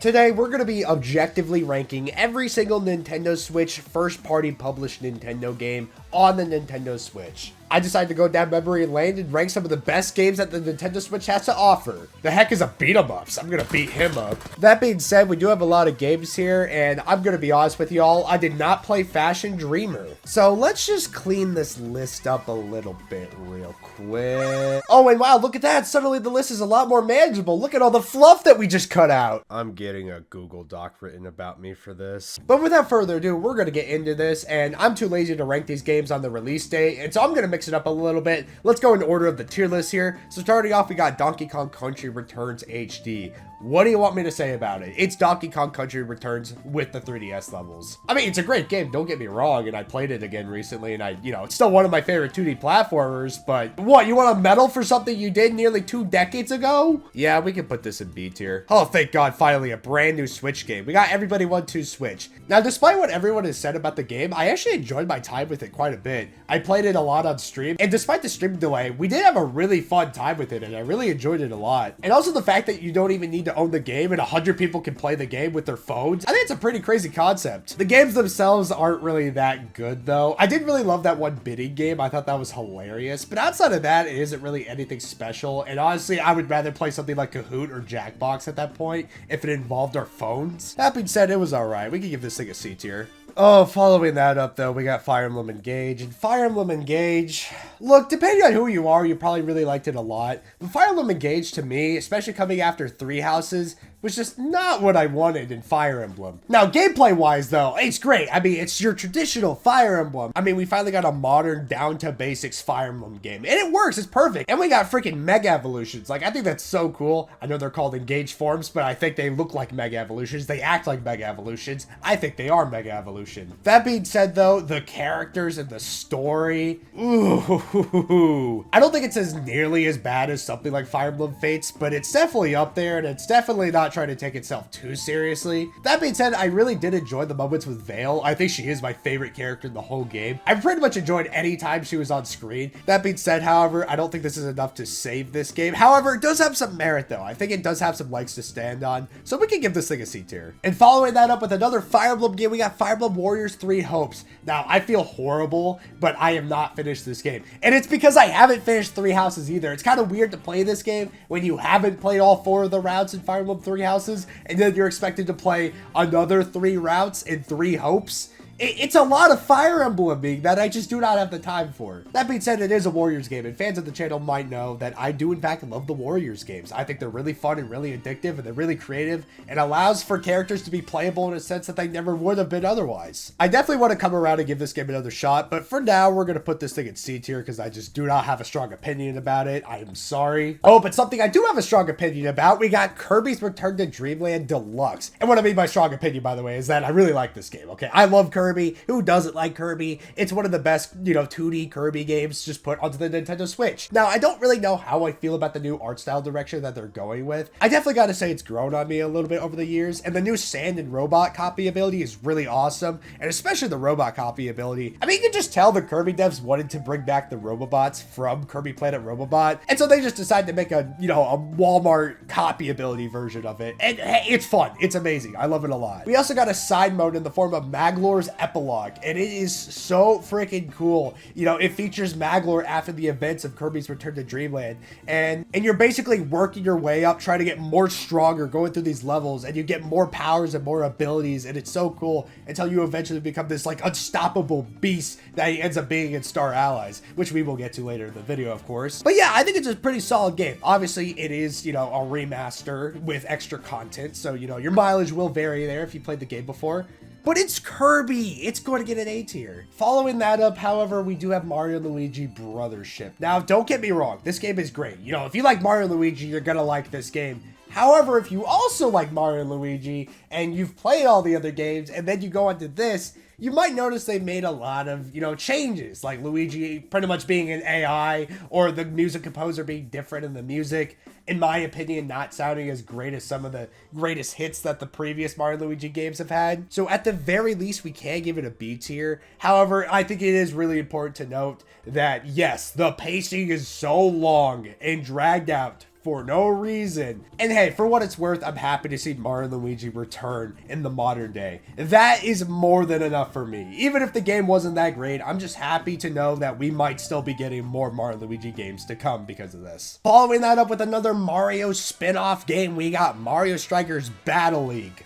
Today, we're going to be objectively ranking every single Nintendo Switch first-party published Nintendo game on the Nintendo Switch. I decided to go down memory lane and rank some of the best games that the Nintendo Switch has to offer. The heck is a beat 'em up, so I'm gonna beat him up. That being said, we do have a lot of games here, and I'm gonna be honest with y'all, I did not play Fashion Dreamer. So let's just clean this list up a little bit real quick. Oh, and wow, look at that. Suddenly the list is a lot more manageable. Look at all the fluff that we just cut out. I'm getting a Google Doc written about me for this. But without further ado, we're gonna get into this, and I'm too lazy to rank these games on the release date, and so I'm gonna mix it up a little bit. Let's go in order of the tier list here. So starting off, we got Donkey Kong Country Returns HD. What do you want me to say about it? It's Donkey Kong Country Returns with the 3DS levels. I mean, it's a great game, don't get me wrong, and I played it again recently, and it's still one of my favorite 2D platformers, but what, you want a medal for something you did nearly 2 decades ago? Yeah, we can put this in B tier. Oh, thank God, finally a brand new Switch game. We got Everybody 1-2 Switch. Now, despite what everyone has said about the game, I actually enjoyed my time with it quite a bit. I played it a lot on stream, and despite the stream delay, we did have a really fun time with it, and I really enjoyed it a lot. And also the fact that you don't even need to own the game and 100 people can play the game with their phones. I think it's a pretty crazy concept. The games themselves aren't really that good though. I did really love that one bidding game. I thought that was hilarious, but outside of that, it isn't really anything special. And honestly, I would rather play something like Kahoot or Jackbox at that point if it involved our phones. That being said, it was all right. We can give this thing a C tier. Oh, following that up though, we got Fire Emblem Engage. And Fire Emblem Engage, look, depending on who you are, you probably really liked it a lot. But Fire Emblem Engage to me, especially coming after Three Houses, was just not what I wanted in Fire Emblem. Now, gameplay-wise, though, it's great. I mean, it's your traditional Fire Emblem. I mean, we finally got a modern, down-to-basics Fire Emblem game, and it works. It's perfect. And we got freaking Mega Evolutions. Like, I think that's so cool. I know they're called Engage forms, but I think they look like Mega Evolutions. They act like Mega Evolutions. I think they are Mega Evolution. That being said, though, the characters and the story, ooh, I don't think it's as nearly as bad as something like Fire Emblem Fates, but it's definitely up there, and it's definitely not trying to take itself too seriously. That being said, I really did enjoy the moments with Vale. I think she is my favorite character in the whole game. I pretty much enjoyed any time she was on screen. That being said, however, I don't think this is enough to save this game. However, it does have some merit though. I think it does have some legs to stand on, so we can give this thing a C tier. And following that up with another Fire Emblem game, we got Fire Emblem Warriors 3 Hopes. Now, I feel horrible, but I have not finished this game. And it's because I haven't finished Three Houses either. It's kind of weird to play this game when you haven't played all 4 of the routes in Fire Emblem 3 Houses, and then you're expected to play another 3 routes in 3 Hopes. It's a lot of Fire Emblem that I just do not have the time for. That being said, it is a Warriors game, and fans of the channel might know that I do in fact love the Warriors games. I think they're really fun and really addictive, and they're really creative, and allows for characters to be playable in a sense that they never would have been otherwise. I definitely want to come around and give this game another shot, but for now, we're going to put this thing in C tier because I just do not have a strong opinion about it. I am sorry. Oh, but something I do have a strong opinion about, we got Kirby's Return to Dreamland Deluxe. And what I mean by strong opinion, by the way, is that I really like this game, okay? I love Kirby. Who doesn't like Kirby? It's one of the best, 2D Kirby games just put onto the Nintendo Switch. Now, I don't really know how I feel about the new art style direction that they're going with. I definitely gotta say it's grown on me a little bit over the years, and the new sand and robot copy ability is really awesome, and especially the robot copy ability. I mean, you can just tell the Kirby devs wanted to bring back the Robobots from Kirby Planet Robobot, and so they just decided to make a Walmart copy ability version of it, and hey, it's fun. It's amazing. I love it a lot. We also got a side mode in the form of Maglor's Epilogue, and it is so freaking cool. It features Maglor after the events of Kirby's Return to Dreamland, and you're basically working your way up, trying to get more stronger, going through these levels, and you get more powers and more abilities, and it's so cool until you eventually become this like unstoppable beast that he ends up being in Star Allies, which we will get to later in the video, of course. But yeah, I think it's a pretty solid game. Obviously, it is, a remaster with extra content, so, your mileage will vary there if you played the game before. But it's Kirby. It's going to get an A tier. Following that up, however, we do have Mario and Luigi Brothership. Now, don't get me wrong. This game is great. If you like Mario and Luigi, you're going to like this game. However, if you also like Mario and Luigi and you've played all the other games and then you go into this, you might notice they made a lot of, changes, like Luigi pretty much being an AI, or the music composer being different in the music. In my opinion, not sounding as great as some of the greatest hits that the previous Mario and Luigi games have had. So at the very least, we can give it a B tier. However, I think it is really important to note that, yes, the pacing is so long and dragged out for no reason. And hey, for what it's worth, I'm happy to see Mario and Luigi return in the modern day. That is more than enough for me. Even if the game wasn't that great, I'm just happy to know that we might still be getting more Mario and Luigi games to come because of this. Following that up with another Mario spin-off game, we got Mario Strikers Battle League.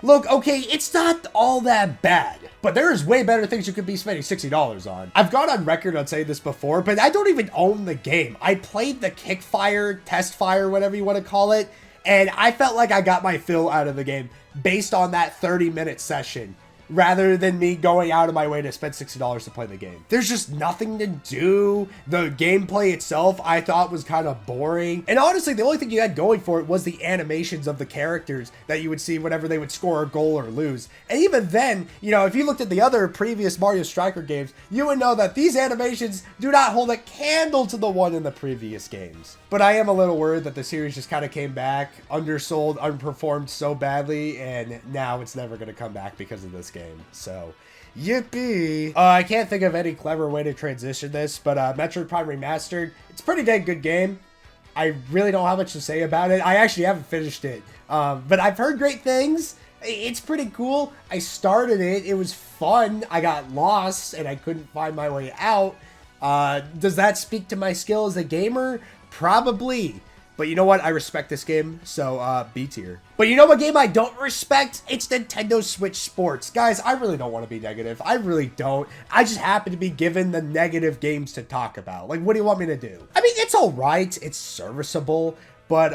Look, okay, it's not all that bad, but there's way better things you could be spending $60 on. I've gone on record on saying this before, but I don't even own the game. I played the Kickfire, Testfire, whatever you want to call it, and I felt like I got my fill out of the game based on that 30-minute session, rather than me going out of my way to spend $60 to play the game. There's just nothing to do. The gameplay itself I thought was kind of boring. And honestly, the only thing you had going for it was the animations of the characters that you would see whenever they would score a goal or lose. And even then, you know, if you looked at the other previous Mario Striker games, you would know that these animations do not hold a candle to the one in the previous games. But I am a little worried that the series just kind of came back, undersold, underperformed so badly, and now it's never going to come back because of this game. So, yippee. I can't think of any clever way to transition this, but Metroid Prime Remastered, it's a pretty dang good game. I really don't have much to say about it. I actually haven't finished it, but I've heard great things. It's pretty cool. I started it. It was fun. I got lost, and I couldn't find my way out. Does that speak to my skill as a gamer? Probably. But you know what? I respect this game, so B tier. But you know what game I don't respect? It's NintendoSwitch Sports. Guys, I really don't want to be negative. I really don't. I just happen to be given the negative games to talk about. Like, what do you want me to do? I mean, it's alright. It's serviceable. But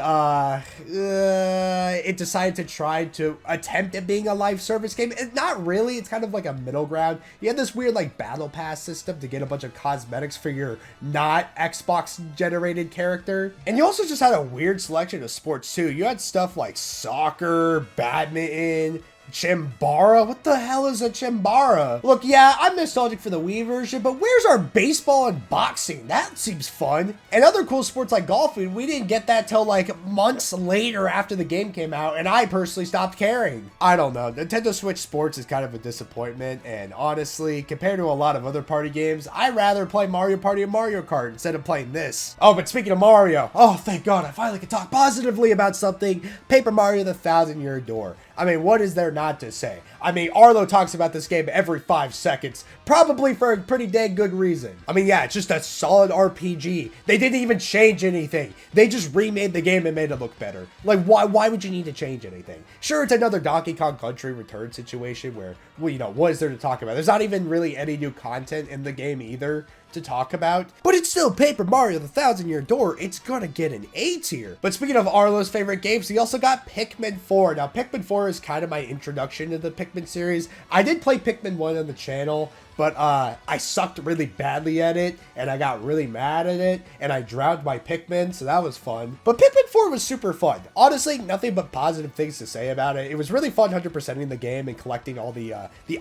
it decided to try to attempt at being a live service game. It's not really. It's kind of like a middle ground. You had this weird like battle pass system to get a bunch of cosmetics for your not Xbox generated character. And you also just had a weird selection of sports too. You had stuff like soccer, badminton, Chimbara? What the hell is a Chimbara? Look, yeah, I'm nostalgic for the Wii version, but where's our baseball and boxing? That seems fun. And other cool sports like golfing, we didn't get that till like months later after the game came out, and I personally stopped caring. I don't know. Nintendo Switch Sports is kind of a disappointment, and honestly, compared to a lot of other party games, I'd rather play Mario Party and Mario Kart instead of playing this. Oh, but speaking of Mario, oh, thank God, I finally can talk positively about something. Paper Mario: The Thousand-Year Door. I mean, what is there not to say? I mean, Arlo talks about this game every 5 seconds, probably for a pretty dang good reason. I mean, yeah, it's just a solid RPG. They didn't even change anything. They just remade the game and made it look better. Like, why would you need to change anything? Sure, it's another Donkey Kong Country Return situation where, well, you know, what is there to talk about? There's not even really any new content in the game either to talk about, but it's still Paper Mario: The Thousand-Year Door. It's gonna get an A tier. But speaking of Arlo's favorite games, he also got Pikmin 4. Now, Pikmin 4 is kind of my introduction to the Pikmin series. I did play Pikmin 1 on the channel, but I sucked really badly at it, and I got really mad at it, and I drowned my Pikmin, so that was fun. But Pikmin 4 was super fun. Honestly, nothing but positive things to say about it. It was really fun 100%ing the game and collecting all the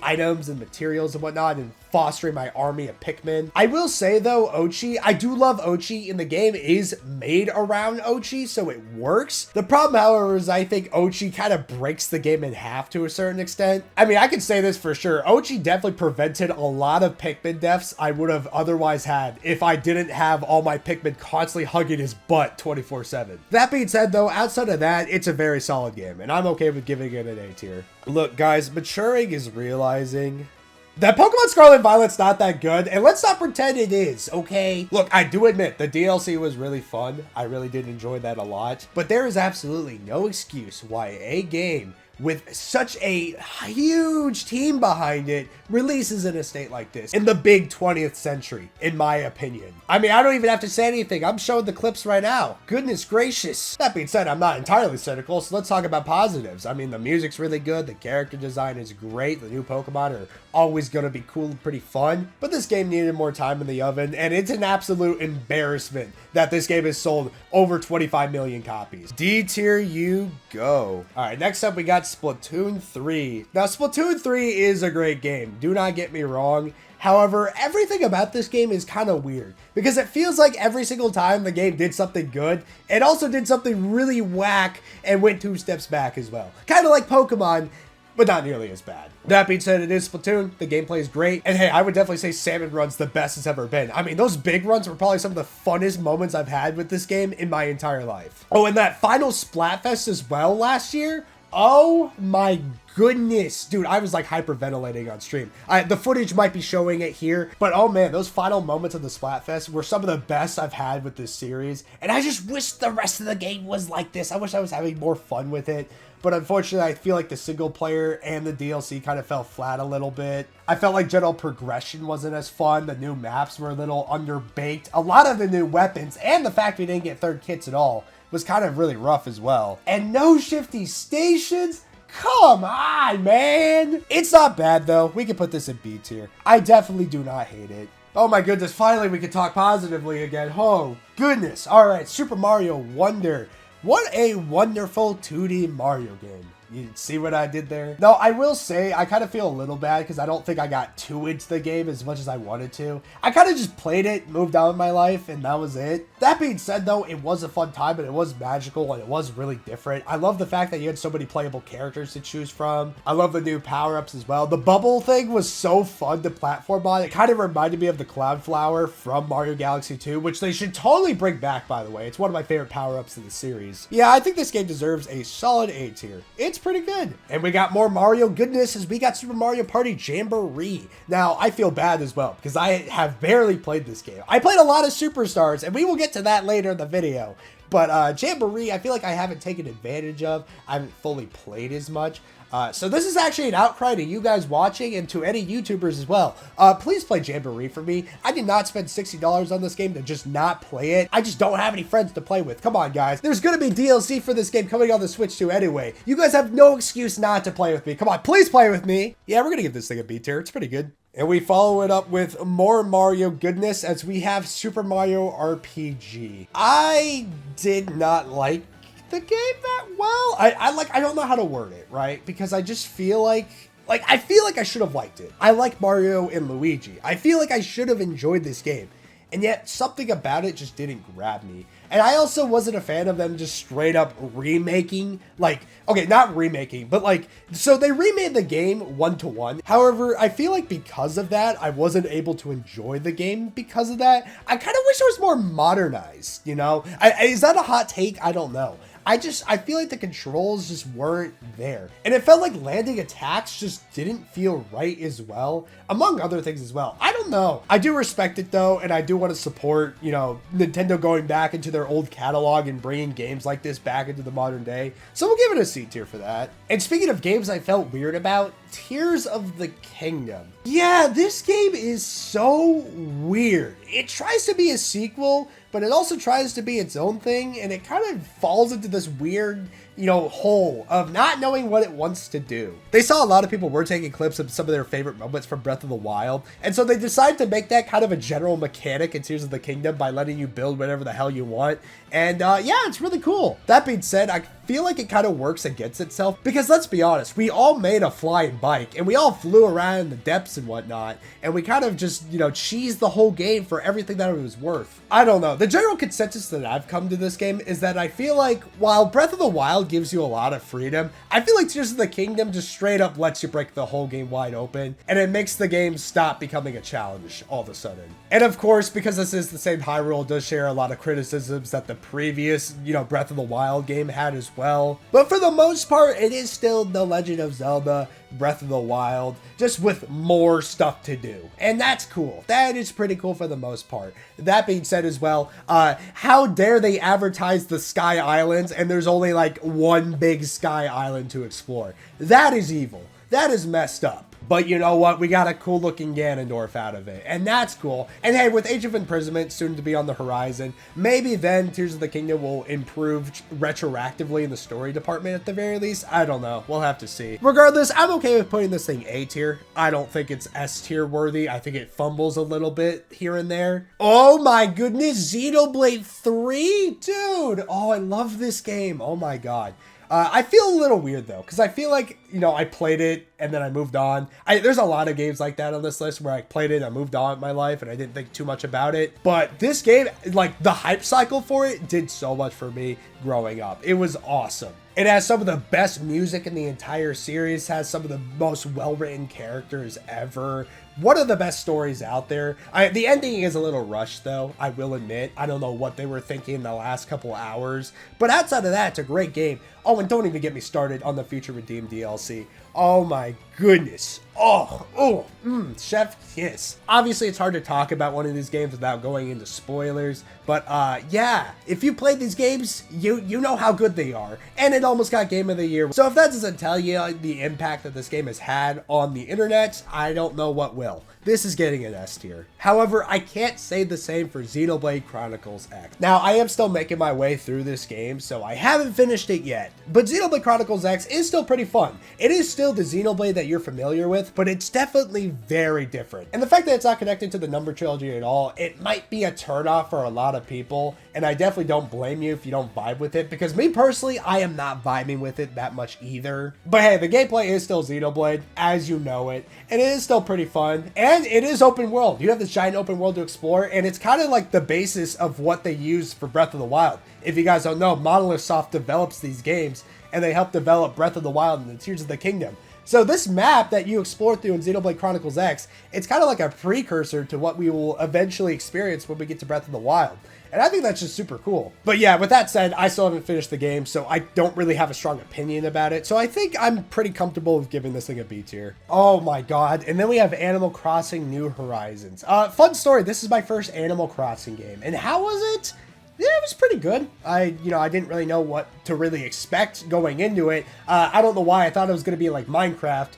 items and materials and whatnot, and fostering my army of Pikmin. I will say, though, Ochi, I do love Ochi, and the game is made around Ochi, so it works. The problem, however, is I think Ochi kind of breaks the game in half to a certain extent. I mean, I can say this for sure. Ochi definitely prevented a lot of Pikmin deaths I would have otherwise had if I didn't have all my Pikmin constantly hugging his butt 24/7. That being said, though, outside of that, it's a very solid game, and I'm okay with giving it an A tier. Look, guys, maturing is realizing that Pokemon Scarlet and Violet's not that good, and let's not pretend it is, okay? Look, I do admit, the DLC was really fun. I really did enjoy that a lot, but there is absolutely no excuse why a game with such a huge team behind it releases in a state like this in the big 20th century, in my opinion. I mean, I don't even have to say anything. I'm showing the clips right now. Goodness gracious. That being said, I'm not entirely cynical, so let's talk about positives. I mean, the music's really good. The character design is great. The new Pokemon are always going to be cool and pretty fun, but this game needed more time in the oven, and it's an absolute embarrassment that this game has sold over 25 million copies. D tier you go. All right, next up we got Splatoon 3. Now, Splatoon 3 is a great game. Do not get me wrong. However, everything about this game is kind of weird because it feels like every single time the game did something good, it also did something really whack and went 2 steps back as well. Kind of like Pokemon. but not nearly as bad. That being said, it is Splatoon. The gameplay is great. And hey, I would definitely say Salmon Run's the best it's ever been. I mean, those big runs were probably some of the funnest moments I've had with this game in my entire life. Oh, and that final Splatfest as well last year. Oh my goodness, dude, I was like hyperventilating on stream. The footage might be showing it here, but oh man, those final moments of the Splatfest were some of the best I've had with this series. And I just wish the rest of the game was like this. I wish I was having more fun with it. But unfortunately, I feel like the single player and the DLC kind of fell flat a little bit. I felt like general progression wasn't as fun. The new maps were a little underbaked. A lot of the new weapons and the fact we didn't get third kits at all was kind of really rough as well. And no shifty stations? Come on, man! It's not bad though. We can put this in B tier. I definitely do not hate it. Oh my goodness, finally we can talk positively again. Oh goodness. Alright, Super Mario Wonder. What a wonderful 2D Mario game. You see what I did there? No, I will say I kind of feel a little bad because I don't think I got too into the game as much as I wanted to. I kind of just played it, moved on with my life, and that was it. That being said though, it was a fun time and it was magical and it was really different. I love the fact that you had so many playable characters to choose from. I love the new power-ups as well. The bubble thing was so fun to platform on. It kind of reminded me of the Cloud Flower from Mario Galaxy 2, which they should totally bring back, by the way. It's one of my favorite power-ups in the series. Yeah, I think this game deserves a solid A tier. It's pretty good. And we got more Mario goodness as we got Super Mario Party Jamboree. Now, I feel bad as well because I have barely played this game. I played a lot of Superstars, and we will get to that later in the video. But Jamboree, I feel like I haven't taken advantage of. I haven't fully played as much. So this is actually an outcry to you guys watching and to any YouTubers as well. Please play Jamboree for me. I did not spend $60 on this game to just not play it. I just don't have any friends to play with. Come on, guys. There's going to be DLC for this game coming on the Switch too anyway. You guys have no excuse not to play with me. Come on, please play with me. Yeah, we're going to give this thing a B tier. It's pretty good. And we follow it up with more Mario goodness as we have Super Mario RPG. I did not like the game that well. I don't know how to word it, right? Because I just feel like I feel like I should have liked it. I like Mario and Luigi. I feel like I should have enjoyed this game. And yet something about it just didn't grab me. And I also wasn't a fan of them just straight up remaking, like, okay, not remaking, but like, so they remade the game one-to-one. However, I feel like because of that, I wasn't able to enjoy the game because of that. I kind of wish it was more modernized, you know? Is that a hot take? I don't know. I feel like the controls just weren't there. And it felt like landing attacks just didn't feel right as well, among other things as well. I don't know. I do respect it though, and I do want to support, you know, Nintendo going back into their old catalog and bringing games like this back into the modern day. So we'll give it a C tier for that. And speaking of games I felt weird about, Tears of the Kingdom. Yeah, this game is so weird. It tries to be a sequel, but it also tries to be its own thing, and it kind of falls into this weird, you know, hole of not knowing what it wants to do. They saw a lot of people were taking clips of some of their favorite moments from Breath of the Wild, and so they decided to make that kind of a general mechanic in Tears of the Kingdom by letting you build whatever the hell you want. And yeah, it's really cool. That being said, I feel like it kind of works against itself because let's be honest, we all made a flying bike and we all flew around in the depths and whatnot, and we kind of just, you know, cheesed the whole game for everything that it was worth. I don't know. The general consensus that I've come to this game is that I feel like while Breath of the Wild gives you a lot of freedom, I feel like Tears of the Kingdom just straight up lets you break the whole game wide open, and it makes the game stop becoming a challenge all of a sudden. And of course, because this is the same Hyrule, does share a lot of criticisms that the previous, you know, Breath of the Wild game had as well. But for the most part, it is still The Legend of Zelda Breath of the Wild, just with more stuff to do. And that's cool. That is pretty cool for the most part. That being said as well, how dare they advertise the Sky Islands and there's only like one big Sky Island to explore. That is evil. That is messed up. But you know what? We got a cool looking Ganondorf out of it. And that's cool. And hey, with Age of Imprisonment soon to be on the horizon, maybe then Tears of the Kingdom will improve retroactively in the story department at the very least. I don't know. We'll have to see. Regardless, I'm okay with putting this thing A tier. I don't think it's S tier worthy. I think it fumbles a little bit here and there. Oh my goodness, Xenoblade 3? Dude, oh, I love this game. Oh my god. I feel a little weird though, because I feel like, you know, I played it and then I moved on. There's a lot of games like that on this list where I played it and I moved on in my life and I didn't think too much about it. But this game, like the hype cycle for it did so much for me growing up. It was awesome. It has some of the best music in the entire series, has some of the most well-written characters ever. One of the best stories out there. The ending is a little rushed, though, I will admit. I don't know what they were thinking in the last couple hours. But outside of that, it's a great game. Oh, and don't even get me started on the Future Redeemed DLC. Oh my goodness. Chef kiss. Obviously, it's hard to talk about one of these games without going into spoilers. But yeah, if you played these games, you know how good they are. And it almost got Game of the Year. So if that doesn't tell you the impact that this game has had on the internet, I don't know what will. This is getting an S tier. However, I can't say the same for Xenoblade Chronicles X. Now, I am still making my way through this game, so I haven't finished it yet. But Xenoblade Chronicles X is still pretty fun. It is still the Xenoblade that you're familiar with, but it's definitely very different. And the fact that it's not connected to the number trilogy at all, it might be a turnoff for a lot of people, and I definitely don't blame you if you don't vibe with it, because me personally, I am not vibing with it that much either. But hey, the gameplay is still Xenoblade, as you know it, and it is still pretty fun, and it is open world. You have this giant open world to explore, and it's kind of like the basis of what they use for Breath of the Wild. If you guys don't know, Monolith Soft develops these games, and they help develop Breath of the Wild and the Tears of the Kingdom. So this map that you explore through in Xenoblade Chronicles X, it's kind of like a precursor to what we will eventually experience when we get to Breath of the Wild. And I think that's just super cool. But yeah, with that said, I still haven't finished the game, so I don't really have a strong opinion about it. So I think I'm pretty comfortable with giving this thing a B tier. Oh my god. And then we have Animal Crossing New Horizons. Fun story. This is my first Animal Crossing game. And how was it? Yeah, it was pretty good. I didn't really know what to really expect going into it. I don't know why. I thought it was going to be like Minecraft.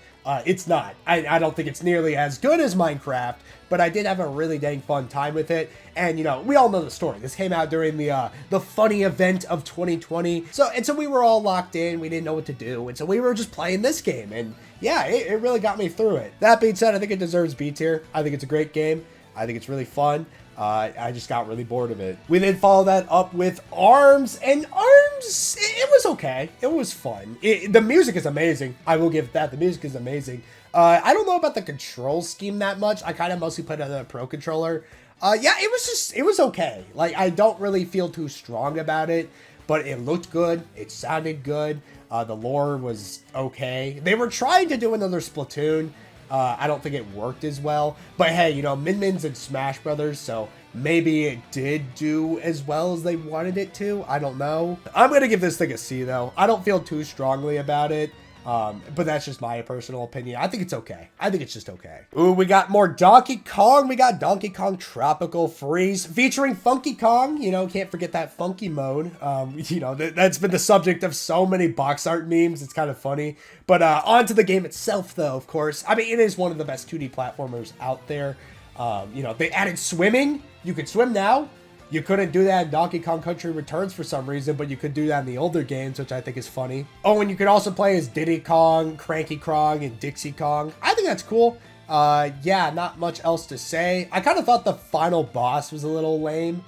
It's not. I don't think it's nearly as good as Minecraft, but I did have a really dang fun time with it. And, we all know the story. This came out during the funny event of 2020. So we were all locked in. We didn't know what to do. And so we were just playing this game. And yeah, it really got me through it. That being said, I think it deserves B tier. I think it's a great game. I think it's really fun. I just got really bored of it. We then follow that up with ARMS, and ARMS, it was okay. It was fun. The music is amazing. I will give that. The music is amazing. I don't know about the control scheme that much. I kind of mostly played on a Pro Controller. Yeah, it was okay. Like, I don't really feel too strong about it, but it looked good. It sounded good. The lore was okay. They were trying to do another Splatoon. I don't think it worked as well, but hey, Min Min's in Smash Brothers, so maybe it did do as well as they wanted it to. I don't know. I'm gonna give this thing a C though. I don't feel too strongly about it. But that's just my personal opinion. I think it's okay. I think it's just okay. Ooh, we got more Donkey Kong. We got Donkey Kong Tropical Freeze featuring Funky Kong. Can't forget that funky mode. That's been the subject of so many box art memes. It's kind of funny. But on to the game itself, though, of course. I mean, it is one of the best 2D platformers out there. They added swimming. You can swim now. You couldn't do that in Donkey Kong Country Returns for some reason, but you could do that in the older games, which I think is funny. Oh, and you could also play as Diddy Kong, Cranky Kong, and Dixie Kong. I think that's cool. Yeah, not much else to say. I kind of thought the final boss was a little lame.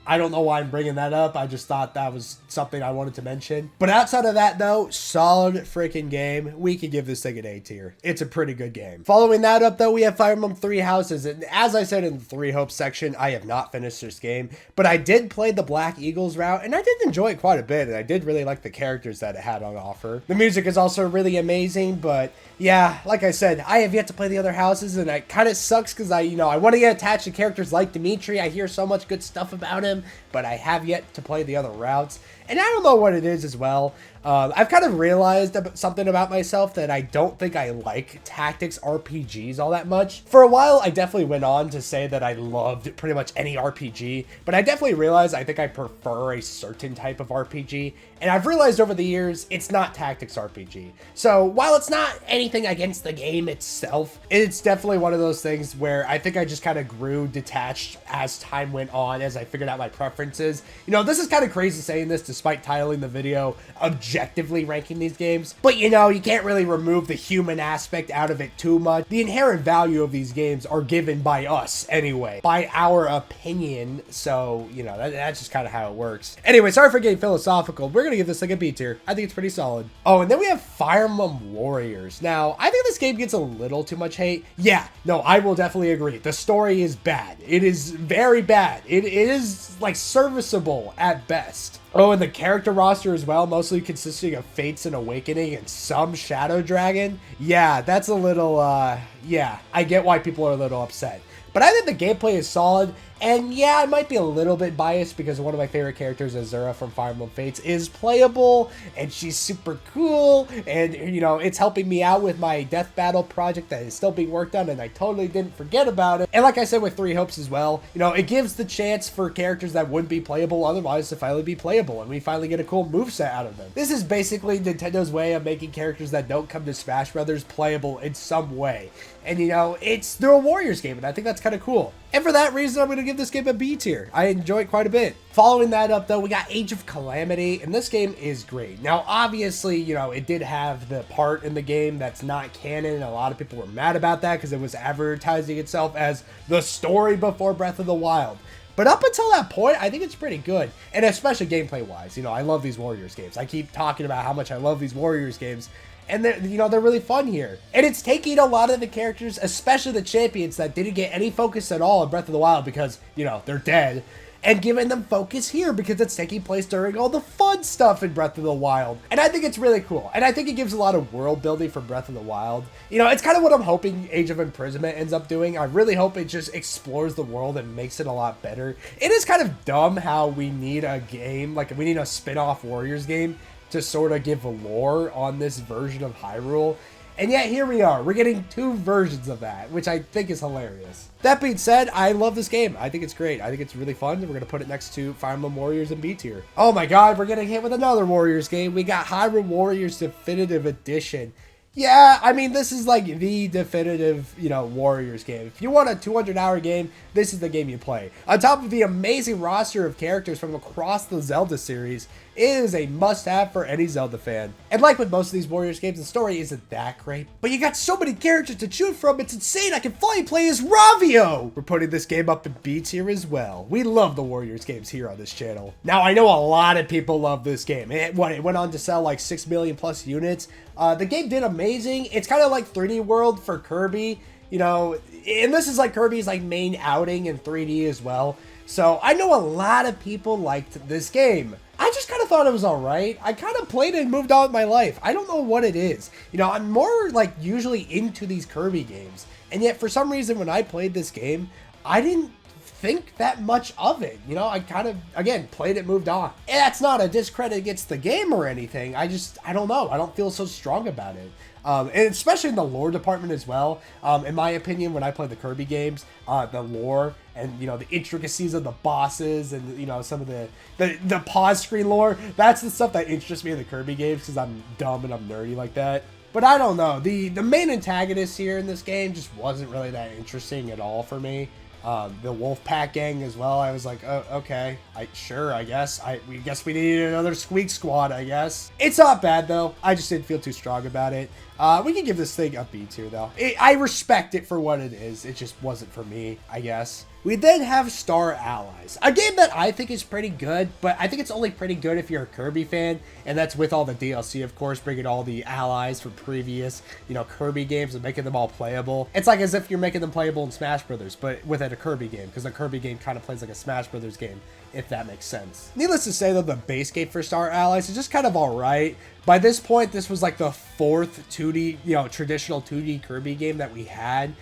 I don't know why I'm bringing that up. I just thought that was something I wanted to mention. But outside of that, though, solid freaking game. We could give this thing an A tier. It's a pretty good game. Following that up, though, we have Fire Emblem Three Houses. And as I said in the Three Hopes section, I have not finished this game. But I did play the Black Eagles route, and I did enjoy it quite a bit. And I did really like the characters that it had on offer. The music is also really amazing, but yeah, like I said, I have yet to play the other houses, and it kind of sucks because I want to get attached to characters like Dimitri. I hear so much good stuff about him, but I have yet to play the other routes. And I don't know what it is as well. I've kind of realized something about myself that I don't think I like tactics RPGs all that much. For a while, I definitely went on to say that I loved pretty much any RPG, but I definitely realized I think I prefer a certain type of RPG. And I've realized over the years, it's not tactics RPG. So while it's not anything against the game itself, it's definitely one of those things where I think I just kind of grew detached as time went on, as I figured out my preferences. This is kind of crazy saying this despite titling the video objectively ranking these games, but you can't really remove the human aspect out of it too much. The inherent value of these games are given by us anyway, by our opinion. So, that's just kind of how it works. Anyway, sorry for getting philosophical. We're gonna give this like a B tier. I think it's pretty solid. Oh, and then we have Fire Emblem Warriors. Now, I think this game gets a little too much hate. Yeah, no, I will definitely agree. The story is bad. It is very bad. It is like serviceable at best. Oh, and the character roster as well, mostly consisting of Fates and Awakening and some Shadow Dragon. Yeah, that's a little, yeah, I get why people are a little upset. But I think the gameplay is solid, and yeah, I might be a little bit biased because one of my favorite characters, Azura from Fire Emblem Fates, is playable, and she's super cool, and, you know, it's helping me out with my Death Battle project that is still being worked on, and I totally didn't forget about it. And like I said with Three Hopes as well, you know, it gives the chance for characters that wouldn't be playable otherwise to finally be playable, and we finally get a cool moveset out of them. This is basically Nintendo's way of making characters that don't come to Smash Brothers playable in some way. And, you know, it's through a Warriors game, and I think that's kind of cool. And for that reason, I'm going to give this game a B tier. I enjoy it quite a bit. Following that up, though, we got Age of Calamity, and this game is great. Now, obviously, you know, it did have the part in the game that's not canon, and a lot of people were mad about that because it was advertising itself as the story before Breath of the Wild. But up until that point, I think it's pretty good. And especially gameplay-wise, you know, I love these Warriors games. I keep talking about how much I love these Warriors games. And they're, you know, they're really fun here. And it's taking a lot of the characters, especially the champions that didn't get any focus at all in Breath of the Wild because, you know, they're dead, and giving them focus here because it's taking place during all the fun stuff in Breath of the Wild. And I think it's really cool. And I think it gives a lot of world building for Breath of the Wild. You know, it's kind of what I'm hoping Age of Imprisonment ends up doing. I really hope it just explores the world and makes it a lot better. It is kind of dumb how we need a game, like we need a spin-off Warriors game to sort of give a lore on this version of Hyrule. And yet here we are. We're getting two versions of that, which I think is hilarious. That being said, I love this game. I think it's great. I think it's really fun. We're going to put it next to Fire Emblem Warriors and B tier. Oh my god, we're getting hit with another Warriors game. We got Hyrule Warriors Definitive Edition. Yeah, I mean, this is like the definitive, you know, Warriors game. If you want a 200-hour game, this is the game you play. On top of the amazing roster of characters from across the Zelda series, it is a must-have for any Zelda fan. And like with most of these Warriors games, the story isn't that great, but you got so many characters to choose from, it's insane. I can finally play as Ravio! We're putting this game up in B tier as well. We love the Warriors games here on this channel. Now, I know a lot of people love this game. It went on to sell like 6 million plus units. The game did amazing. It's kind of like 3D World for Kirby, you know, and this is like Kirby's like main outing in 3D as well. So I know a lot of people liked this game. I just kind of thought it was all right. I kind of played it and moved on with my life. I don't know what it is. You know, I'm more like usually into these Kirby games. And yet for some reason when I played this game, I didn't think that much of it. You know, I kind of, again, played it, moved on. And that's not a discredit against the game or anything. I don't know. I don't feel so strong about it. And especially in the lore department as well. In my opinion, when I play the Kirby games, the lore and, you know, the intricacies of the bosses and, you know, some of the pause screen lore, that's the stuff that interests me in the Kirby games because I'm dumb and I'm nerdy like that. But I don't know. The main antagonist here in this game just wasn't really that interesting at all for me. The Wolfpack gang as well. I was like, oh, okay, I guess. We guess we needed another Squeak Squad, I guess. It's not bad though. I just didn't feel too strong about it. We can give this thing a B tier though. I respect it for what it is. It just wasn't for me, I guess. We then have Star Allies, a game that I think is pretty good, but I think it's only pretty good if you're a Kirby fan, and that's with all the DLC, of course, bringing all the allies from previous, you know, Kirby games and making them all playable. It's like as if you're making them playable in Smash Brothers, but within a Kirby game, because the Kirby game kind of plays like a Smash Brothers game, if that makes sense. Needless to say, though, the base game for Star Allies is just kind of all right. By this point, this was like the fourth 2D, you know, traditional 2D Kirby game that we had.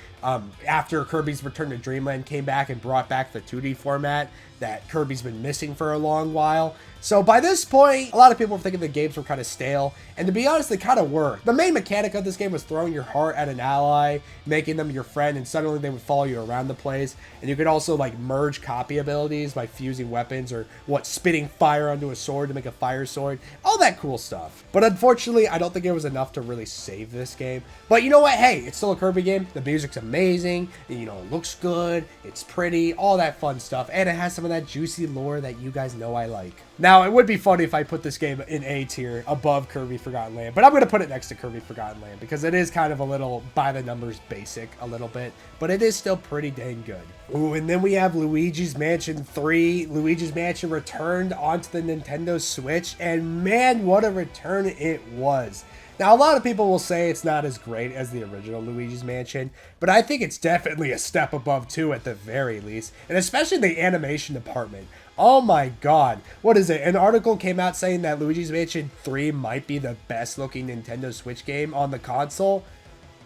After Kirby's Return to Dreamland came back and brought back the 2D format that Kirby's been missing for a long while. So by this point, a lot of people were thinking the games were kind of stale, and to be honest, they kind of were. The main mechanic of this game was throwing your heart at an ally, making them your friend, and suddenly they would follow you around the place. And you could also like merge copy abilities by fusing weapons or spitting fire onto a sword to make a fire sword, all that cool stuff. But unfortunately, I don't think it was enough to really save this game. But you know what? Hey, it's still a Kirby game. The music's amazing. You know, it looks good. It's pretty, all that fun stuff. And it has some of that juicy lore that you guys know I like. Now, it would be funny if I put this game in A tier above Kirby Forgotten Land, but I'm going to put it next to Kirby Forgotten Land because it is kind of a little by the numbers basic a little bit, but it is still pretty dang good. Ooh, and then we have Luigi's Mansion 3. Luigi's Mansion returned onto the Nintendo Switch, and man, what a return it was. Now, a lot of people will say it's not as great as the original Luigi's Mansion, but I think it's definitely a step above 2 at the very least, and especially the animation department. Oh my god, what is it? An article came out saying that Luigi's Mansion 3 might be the best looking Nintendo Switch game on the console.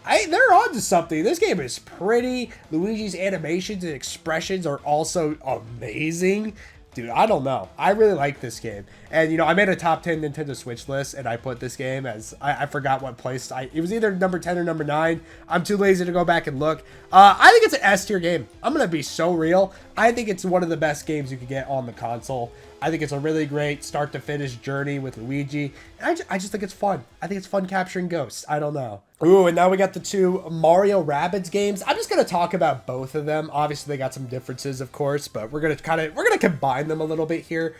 They're onto something. This game is pretty. Luigi's animations and expressions are also amazing. Dude, I don't know. I really like this game. And, you know, I made a top 10 Nintendo Switch list, and I put this game as, I forgot what place. It was either number 10 or number 9. I'm too lazy to go back and look. I think it's an S tier game. I'm going to be so real. I think it's one of the best games you could get on the console. I think it's a really great start to finish journey with Luigi. And I just think it's fun. I think it's fun capturing ghosts. I don't know. Ooh, and now we got the 2 Mario Rabbids games. I'm just going to talk about both of them. Obviously, they got some differences, of course, but we're going to combine them a little bit here.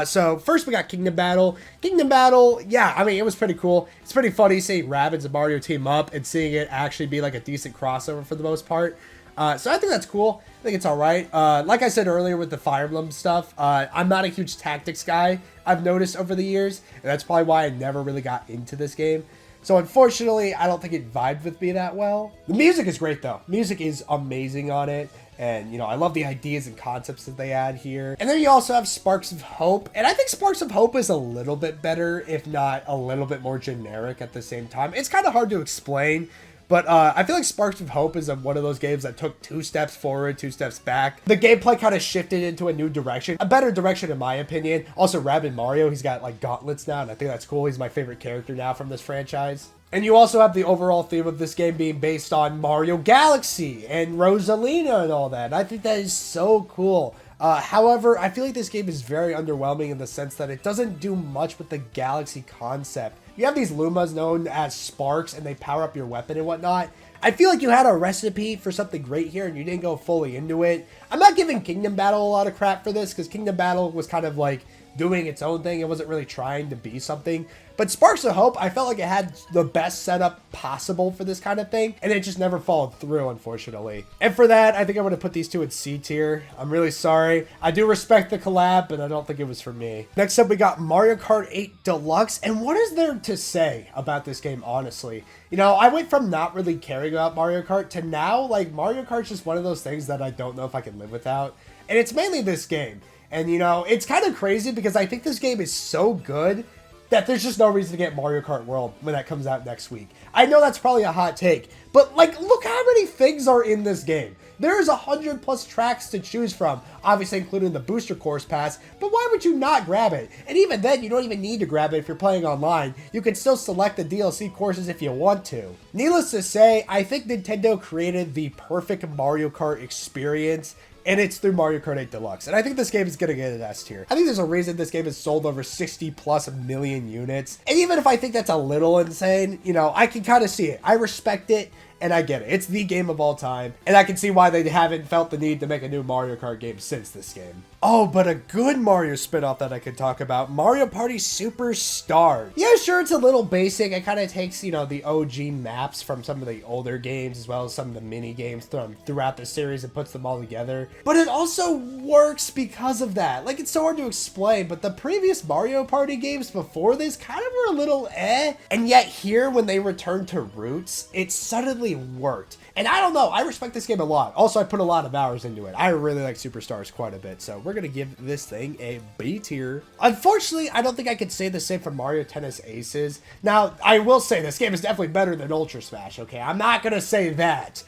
So first we got Kingdom Battle. Kingdom Battle, yeah, I mean, it was pretty cool. It's pretty funny seeing Rabbids and Mario team up and seeing it actually be like a decent crossover for the most part. So I think that's cool. I think it's all right. Like I said earlier with the Fire Emblem stuff, I'm not a huge tactics guy, I've noticed over the years, and that's probably why I never really got into this game. So unfortunately, I don't think it vibed with me that well. The music is great though. Music is amazing on it. And, you know, I love the ideas and concepts that they add here. And then you also have Sparks of Hope. And I think Sparks of Hope is a little bit better, if not a little bit more generic at the same time. It's kind of hard to explain. But I feel like Sparks of Hope is one of those games that took 2 steps forward, 2 steps back. The gameplay kind of shifted into a new direction. A better direction in my opinion. Also, Rabbid Mario, he's got like gauntlets now, and I think that's cool. He's my favorite character now from this franchise. And you also have the overall theme of this game being based on Mario Galaxy and Rosalina and all that. And I think that is so cool. However, I feel like this game is very underwhelming in the sense that it doesn't do much with the Galaxy concept. You have these Lumas known as Sparks, and they power up your weapon and whatnot. I feel like you had a recipe for something great here, and you didn't go fully into it. I'm not giving Kingdom Battle a lot of crap for this, because Kingdom Battle was kind of like doing its own thing. It wasn't really trying to be something. But Sparks of Hope, I felt like it had the best setup possible for this kind of thing, and it just never followed through, unfortunately. And for that, I think I'm going to put these 2 in C tier. I'm really sorry. I do respect the collab, but I don't think it was for me. Next up, we got Mario Kart 8 Deluxe, and what is there to say about this game, honestly? You know, I went from not really caring about Mario Kart to now, like, Mario Kart's just one of those things that I don't know if I can live without. And it's mainly this game. And, you know, it's kind of crazy because I think this game is so good that there's just no reason to get Mario Kart World when that comes out next week. I know that's probably a hot take, but, like, look how many things are in this game. There's 100+ tracks to choose from, obviously including the Booster Course Pass, but why would you not grab it? And even then, you don't even need to grab it if you're playing online. You can still select the DLC courses if you want to. Needless to say, I think Nintendo created the perfect Mario Kart experience, and it's through Mario Kart 8 Deluxe. And I think this game is going to get an S tier. I think there's a reason this game has sold over 60+ million units. And even if I think that's a little insane, you know, I can kind of see it. I respect it. And I get it. It's the game of all time. And I can see why they haven't felt the need to make a new Mario Kart game since this game. Oh, but a good Mario spinoff that I could talk about. Mario Party Superstars. Yeah, sure, it's a little basic. It kind of takes, you know, the OG maps from some of the older games as well as some of the mini games throughout the series and puts them all together. But it also works because of that. Like, it's so hard to explain, but the previous Mario Party games before this kind of were a little eh. And yet here, when they returned to roots, it suddenly worked. And I don't know, I respect this game a lot. Also, I put a lot of hours into it. I really like Superstars quite a bit, so we're gonna give this thing a B tier. Unfortunately, I don't think I could say the same for Mario Tennis Aces. Now, I will say this game is definitely better than Ultra Smash, okay? I'm not gonna say that.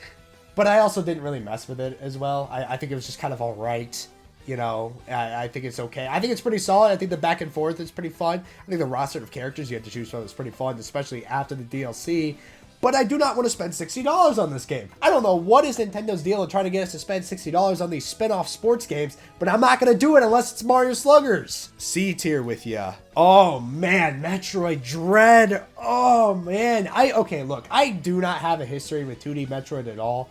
But I also didn't really mess with it as well. I think it was just kind of alright. You know, I think it's okay. I think it's pretty solid. I think the back and forth is pretty fun. I think the roster of characters you have to choose from is pretty fun, especially after the DLC. But I do not want to spend $60 on this game. I don't know what is Nintendo's deal in trying to get us to spend $60 on these spin-off sports games, but I'm not going to do it unless it's Mario Sluggers. C tier with ya. Oh man, Metroid Dread. Oh man. Okay, look, I do not have a history with 2D Metroid at all.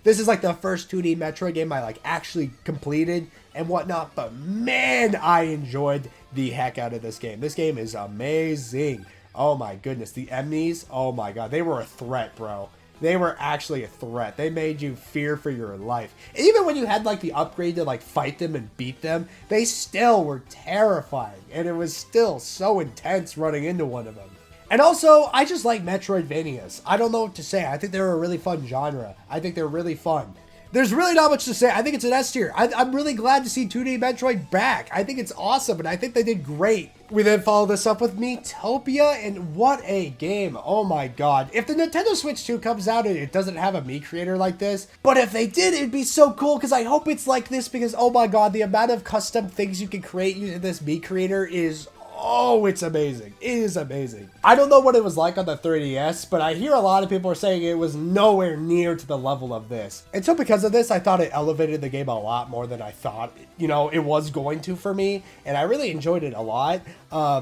This is like the first 2D Metroid game I like actually completed and whatnot, but man, I enjoyed the heck out of this game. This game is amazing. Oh my goodness, the enemies, oh my god, they were a threat, bro. They were actually a threat. They made you fear for your life. And even when you had like the upgrade to like fight them and beat them, they still were terrifying. And it was still so intense running into one of them. And also, I just like Metroidvanias. I don't know what to say. I think they're a really fun genre. I think they're really fun. There's really not much to say. I think it's an S tier. I'm really glad to see 2D Metroid back. I think it's awesome, and I think they did great. We then follow this up with Metopia, and what a game. Oh my god. If the Nintendo Switch 2 comes out and it doesn't have a Mii creator like this, but if they did, it'd be so cool, because I hope it's like this, because oh my god, the amount of custom things you can create using this Mii creator is... oh, it's amazing. It is amazing. I don't know what it was like on the 3DS, but I hear a lot of people are saying it was nowhere near to the level of this. And so because of this, I thought it elevated the game a lot more than I thought, you know, it was going to for me. And I really enjoyed it a lot.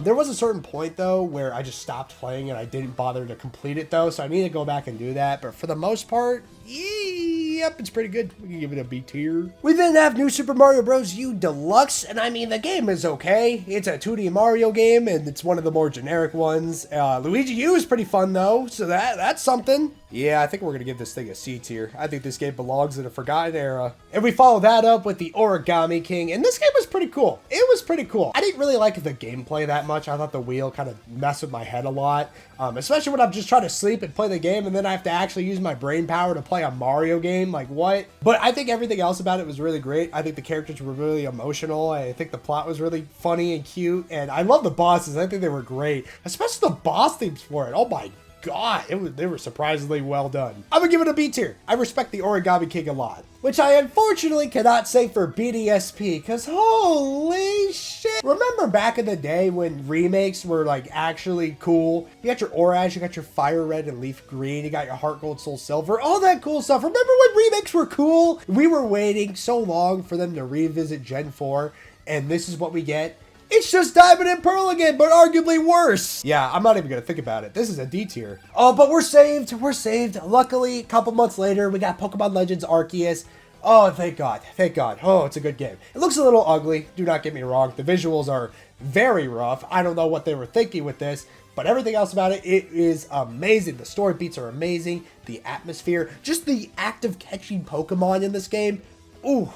There was a certain point though, where I just stopped playing and I didn't bother to complete it though. So I need to go back and do that. But for the most part, yep, it's pretty good. We can give it a B tier. We then have New Super Mario Bros. U Deluxe, and I mean, the game is okay. It's a 2D Mario game, and it's one of the more generic ones. Luigi U is pretty fun, though, so that's something. Yeah, I think we're going to give this thing a C tier. I think this game belongs in a forgotten era. And we follow that up with the Origami King, and this game was pretty cool. It was pretty cool. I didn't really like the gameplay that much. I thought the wheel kind of messed with my head a lot, especially when I'm just trying to sleep and play the game, and then I have to actually use my brain power to play a Mario game. Like, what? But I think everything else about it was really great. I think the characters were really emotional. I think the plot was really funny and cute, and I love the bosses. I think they were great, especially the boss themes for it. Oh my god, they were surprisingly well done. I'm gonna give it a B tier. I respect the Origami King a lot, which I unfortunately cannot say for BDSP, because holy shit. Remember back in the day when remakes were like actually cool? You got your Orange, you got your Fire Red and Leaf Green, you got your Heart Gold, Soul Silver, all that cool stuff. Remember when remakes were cool? We were waiting so long for them to revisit Gen 4, and this is what we get. It's just Diamond and Pearl again, but arguably worse. Yeah, I'm not even gonna think about it. This is a D tier. Oh, but we're saved. We're saved. Luckily, a couple months later, we got Pokemon Legends Arceus. Oh, thank God. Thank God. Oh, it's a good game. It looks a little ugly. Do not get me wrong. The visuals are very rough. I don't know what they were thinking with this, but everything else about it, it is amazing. The story beats are amazing. The atmosphere, just the act of catching Pokemon in this game. Ooh.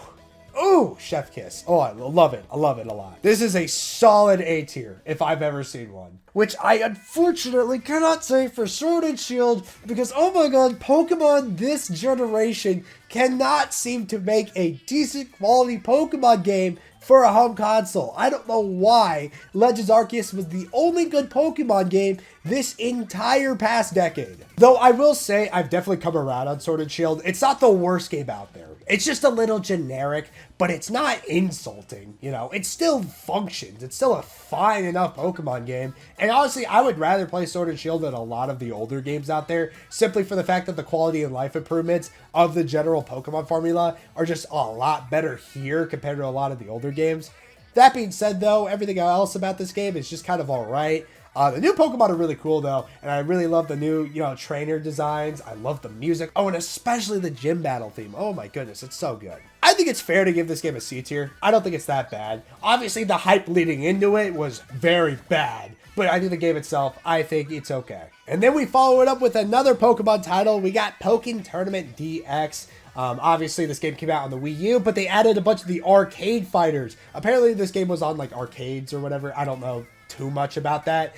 Ooh, chef kiss. Oh, I love it. I love it a lot. This is a solid A tier if I've ever seen one. Which I unfortunately cannot say for Sword and Shield because, oh my god, Pokemon this generation cannot seem to make a decent quality Pokemon game for a home console. I don't know why Legends Arceus was the only good Pokemon game this entire past decade. Though I will say I've definitely come around on Sword and Shield. It's not the worst game out there. It's just a little generic, but it's not insulting, you know? It still functions. It's still a fine enough Pokemon game. And honestly, I would rather play Sword and Shield than a lot of the older games out there, simply for the fact that the quality and life improvements of the general Pokemon formula are just a lot better here compared to a lot of the older games. That being said, though, everything else about this game is just kind of all right. The new Pokemon are really cool, though, and I really love the new, trainer designs. I love the music. Oh, and especially the gym battle theme. Oh my goodness, it's so good. I think it's fair to give this game a C tier. I don't think it's that bad. Obviously, the hype leading into it was very bad, but I think the game itself, I think it's okay. And then we follow it up with another Pokemon title. We got Pok Tournament DX. Obviously, this game came out on the Wii U, but they added a bunch of the arcade fighters. Apparently, this game was on, like, arcades or whatever. I don't know too much about that.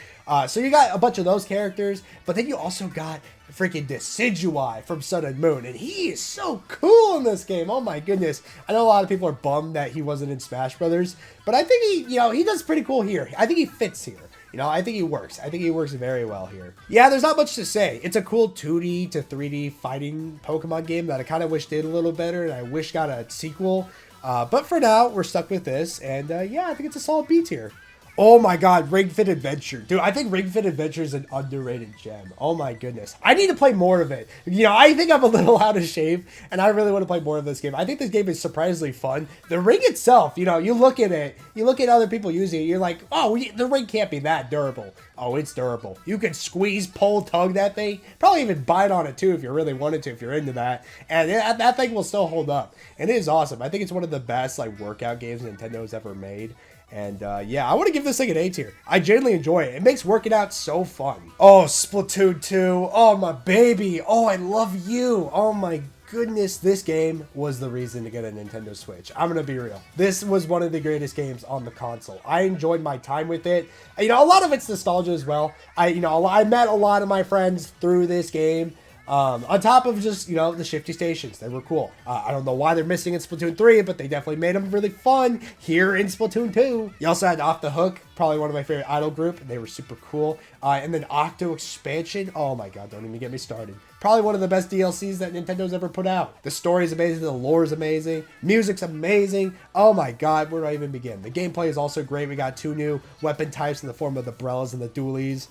So you got a bunch of those characters, but then you also got freaking Decidueye from Sun and Moon, and he is so cool in this game. Oh my goodness. I know a lot of people are bummed that he wasn't in Smash Brothers, but I think he does pretty cool here. I think he fits here. I think he works. I think he works very well here. Yeah, there's not much to say. It's a cool 2D to 3D fighting Pokemon game that I kind of wish did a little better, and I wish got a sequel. But for now, we're stuck with this, and yeah, I think it's a solid B tier. Oh my god, Ringfit Adventure. Dude, I think Ringfit Adventure is an underrated gem. Oh my goodness. I need to play more of it. I think I'm a little out of shape, and I really want to play more of this game. I think this game is surprisingly fun. The ring itself, you look at it, you look at other people using it, you're like, oh, the ring can't be that durable. Oh, it's durable. You can squeeze, pull, tug that thing. Probably even bite on it too if you really wanted to, if you're into that. And that thing will still hold up. And it is awesome. I think it's one of the best workout games Nintendo has ever made. And yeah, I want to give this thing an A tier. I genuinely enjoy it. It makes working out so fun. Oh, Splatoon 2. Oh, my baby. Oh, I love you. Oh my goodness, this game was the reason to get a Nintendo Switch. I'm gonna be real. This was one of the greatest games on the console. I enjoyed my time with it. You know, a lot of it's nostalgia as well. I met a lot of my friends through this game. On top of just, you know, the shifty stations. They were cool. I don't know why they're missing in Splatoon 3, but they definitely made them really fun here in Splatoon 2. You also had Off the Hook, probably one of my favorite idol group. They were super cool. And then Octo Expansion. Oh my god, don't even get me started. Probably one of the best DLCs that Nintendo's ever put out. The story is amazing. The lore is amazing. Music's amazing. Oh my god, where do I even begin? The gameplay is also great. We got 2 new weapon types in the form of the Brellas and the Dualies.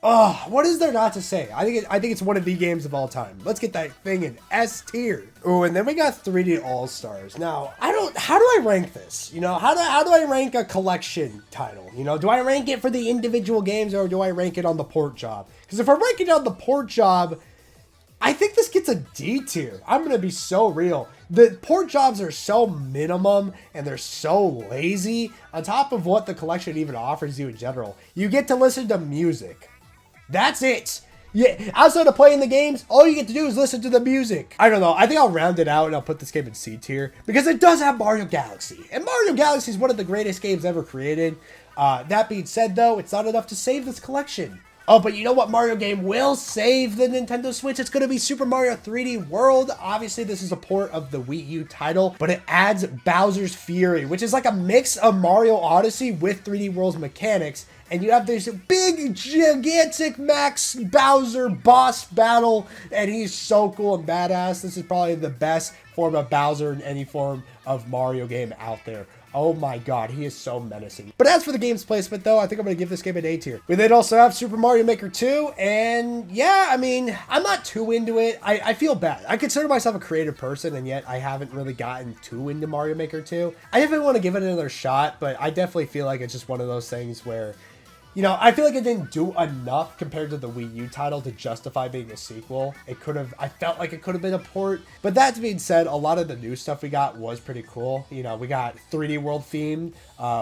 Oh, what is there not to say? I think it's one of the games of all time. Let's get that thing in S tier. Oh, and then we got 3D AllStars. Now, how do I rank this? You know, how do I rank a collection title? You know, do I rank it for the individual games or do I rank it on the port job? Because if I rank it on the port job, I think this gets a D tier. I'm going to be so real. The port jobs are so minimum and they're so lazy on top of what the collection even offers you in general. You get to listen to music. That's it. Yeah, outside of playing the games, all you get to do is listen to the music. I don't know. I think I'll round it out and I'll put this game in C tier because it does have Mario Galaxy. And Mario Galaxy is one of the greatest games ever created. That being said, though, it's not enough to save this collection. Oh, but you know what Mario game will save the Nintendo Switch? It's going to be Super Mario 3D World. Obviously, this is a port of the Wii U title, but it adds Bowser's Fury, which is like a mix of Mario Odyssey with 3D World's mechanics. And you have this big, gigantic Max Bowser boss battle, and he's so cool and badass. This is probably the best form of Bowser in any form of Mario game out there. Oh my god, he is so menacing. But as for the game's placement, though, I think I'm going to give this game an A tier. We then also have Super Mario Maker 2, and yeah, I mean, I'm not too into it. I feel bad. I consider myself a creative person, and yet I haven't really gotten too into Mario Maker 2. I definitely want to give it another shot, but I definitely feel like it's just one of those things where, you know, I feel like it didn't do enough compared to the Wii U title to justify being a sequel. I felt like it could have been a port. But that being said, a lot of the new stuff we got was pretty cool. You know, we got 3D World themed.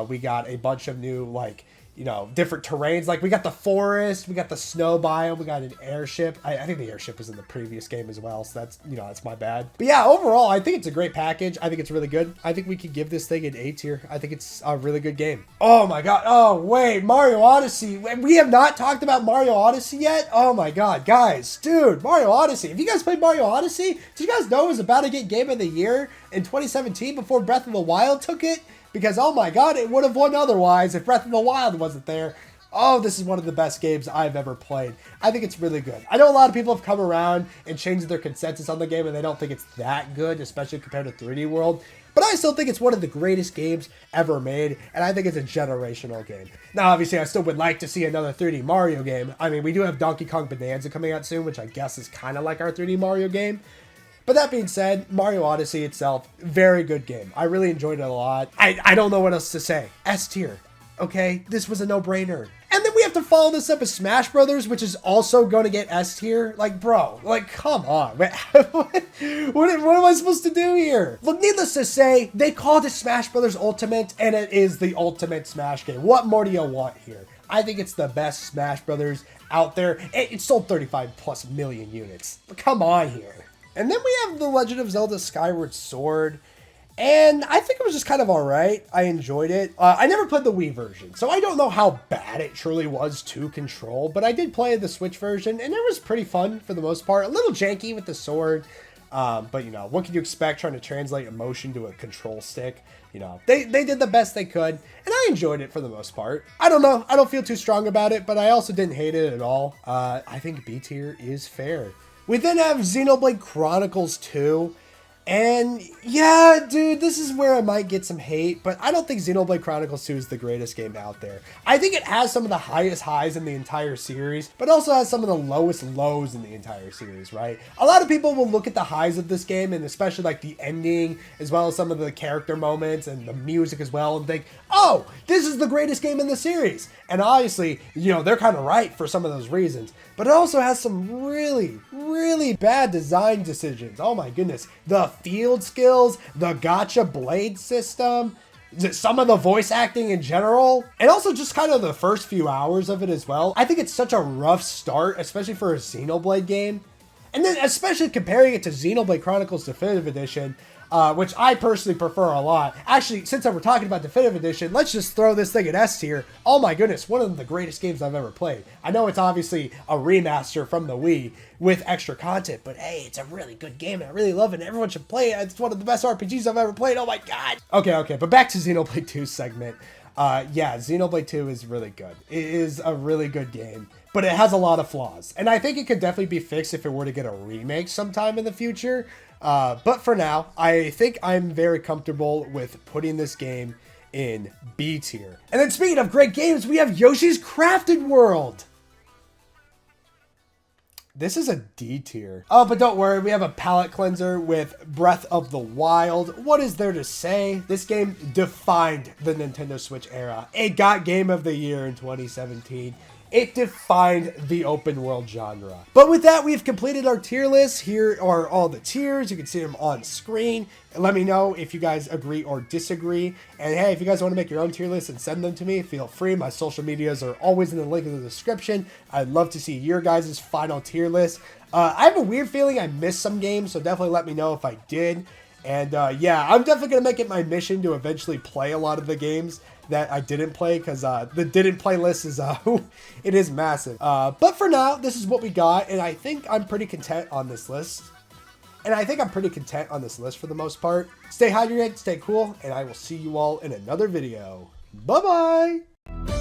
We got a bunch of new, like, you know, different terrains. Like, we got the forest, we got the snow biome, we got an airship. I think the airship was in the previous game as well, so that's, you know, that's my bad. But yeah, overall, I think it's a great package. I think it's really good. I think we could give this thing an A tier. I think it's a really good game. Oh my god. Oh, wait, Mario Odyssey. We have not talked about Mario Odyssey yet? Oh my god, guys. Dude, Mario Odyssey. Have you guys played Mario Odyssey? Did you guys know it was about to get Game of the Year in 2017 before Breath of the Wild took it? Because, oh my god, it would have won otherwise if Breath of the Wild wasn't there. Oh, this is one of the best games I've ever played. I think it's really good. I know a lot of people have come around and changed their consensus on the game, and they don't think it's that good, especially compared to 3D World. But I still think it's one of the greatest games ever made, and I think it's a generational game. Now, obviously, I still would like to see another 3D Mario game. I mean, we do have Donkey Kong Bonanza coming out soon, which I guess is kind of like our 3D Mario game. But that being said, Mario Odyssey itself, very good game. I really enjoyed it a lot. I don't know what else to say. S tier. Okay, this was a no-brainer. And then we have to follow this up with Smash Brothers, which is also going to get S tier. Like, bro, like, come on. what am I supposed to do here? Look, needless to say, they called it Smash Brothers Ultimate, and it is the ultimate Smash game. What more do you want here? I think it's the best Smash Brothers out there. It sold 35 plus million units. Come on here. And then we have The Legend of Zelda Skyward Sword. And I think it was just kind of alright. I enjoyed it. I never played the Wii version, so I don't know how bad it truly was to control. But I did play the Switch version, and it was pretty fun for the most part. A little janky with the sword. But, you know, what can you expect trying to translate emotion to a control stick? You know, they did the best they could, and I enjoyed it for the most part. I don't know. I don't feel too strong about it, but I also didn't hate it at all. I think B tier is fair. We then have Xenoblade Chronicles 2. And yeah, dude, this is where I might get some hate, but I don't think Xenoblade Chronicles 2 is the greatest game out there. I think it has some of the highest highs in the entire series, but also has some of the lowest lows in the entire series, right? A lot of people will look at the highs of this game, and especially like the ending, as well as some of the character moments and the music as well, and think, oh, this is the greatest game in the series. And obviously, you know, they're kind of right for some of those reasons, but it also has some really, really bad design decisions. Oh my goodness. The field skills, the gacha blade system, some of the voice acting in general, and also just kind of the first few hours of it as well. I think it's such a rough start, especially for a Xenoblade game. And then especially comparing it to Xenoblade Chronicles Definitive Edition, which I personally prefer a lot. Actually, since we're talking about Definitive Edition, let's just throw this thing in S tier. Oh my goodness, one of the greatest games I've ever played. I know it's obviously a remaster from the Wii with extra content, but hey, it's a really good game and I really love it. Everyone should play it. It's one of the best RPGs I've ever played. Oh my god. Okay, but back to Xenoblade 2 segment. Yeah, Xenoblade 2 is really good. It is a really good game, but it has a lot of flaws. And I think it could definitely be fixed if it were to get a remake sometime in the future. But for now, I think I'm very comfortable with putting this game in B tier. And then speaking of great games, we have Yoshi's Crafted World. This is a D tier. Oh, but don't worry, we have a palate cleanser with Breath of the Wild. What is there to say? This game defined the Nintendo Switch era. It got Game of the Year in 2017. It defined the open world genre. But with that, we've completed our tier list. Here are all the tiers. You can see them on screen. Let me know if you guys agree or disagree. And hey, if you guys want to make your own tier list and send them to me, feel free. My social medias are always in the link in the description. I'd love to see your guys' final tier list. I have a weird feeling I missed some games, so definitely let me know if I did. And yeah, I'm definitely going to make it my mission to eventually play a lot of the games that I didn't play, because the didn't play list is it is massive. But for now, this is what we got, and I think I'm pretty content on this list. For the most part. Stay hydrated, stay cool, and I will see you all in another video. Bye-bye!